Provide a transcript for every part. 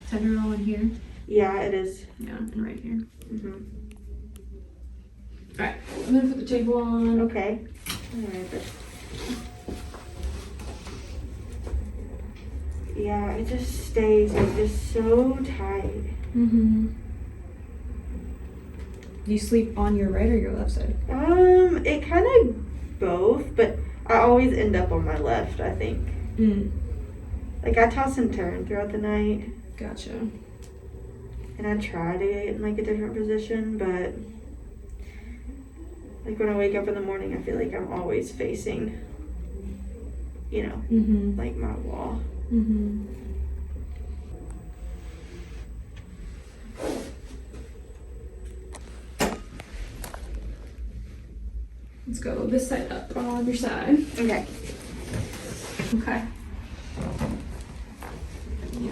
Tender all in here? Yeah, it is. Yeah, and right here. Mm-hmm. Alright, I'm gonna put the table on. Okay. Alright. Yeah, it just stays like just so tight. Mm-hmm. Do you sleep on your right or your left side? It kind of both, but I always end up on my left, I think. Like I toss and turn throughout the night. Gotcha. And I try to get in like a different position, but like when I wake up in the morning, I feel like I'm always facing, you know, like my wall. Let's go this side up on your side. Okay. Okay. Yeah.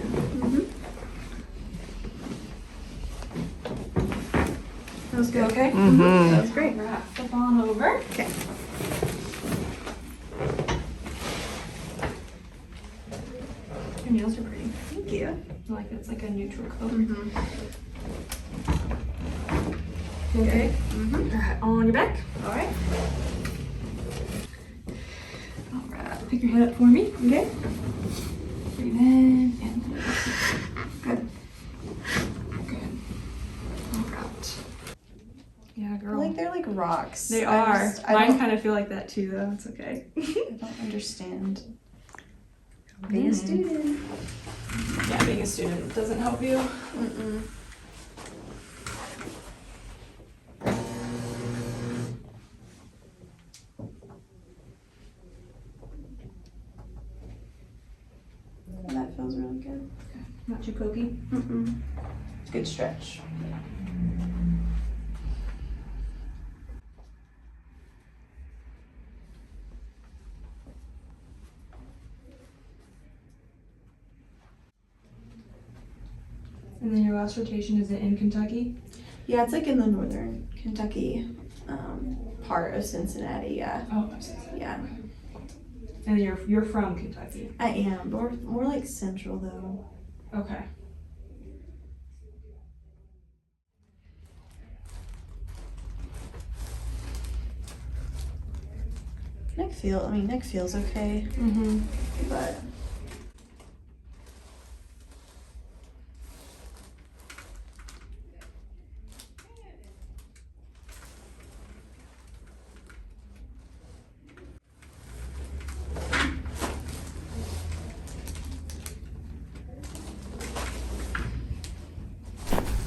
That was good. Okay. That was great. Right. Flip on over. Okay. Your nails are pretty. Thank you. I like it's like a neutral color. Okay. Alright, on your back. Alright. Alright, pick your head up for me. Okay. Breathe in and release. Good. Good. Alright. Yeah, I girl. feel like they're like rocks. They I are. just- I Mine don't- kind of feel like that too, though. It's okay. I don't understand. Being a student. Yeah, being a student doesn't help you. That feels really good. Not too pokey. It's a good stretch. And then your last rotation, is it in Kentucky? Yeah, it's like in the northern Kentucky part of Cincinnati. Yeah, Oh, yeah. and you're from Kentucky. I am, but more like central though. Okay. Neck feels okay, but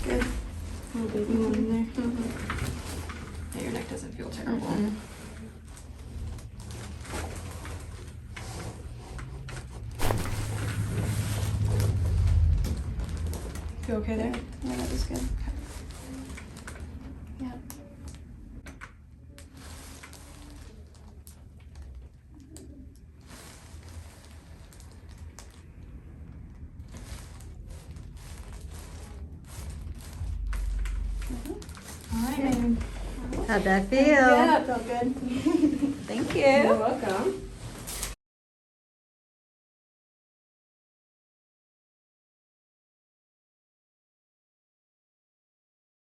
good. Little baby one in there. Yeah, your neck doesn't feel terrible. Feel okay there? Yeah, that was good. Yeah. All right, Megan. How'd that feel? Yeah, it felt good. Thank you. You're welcome.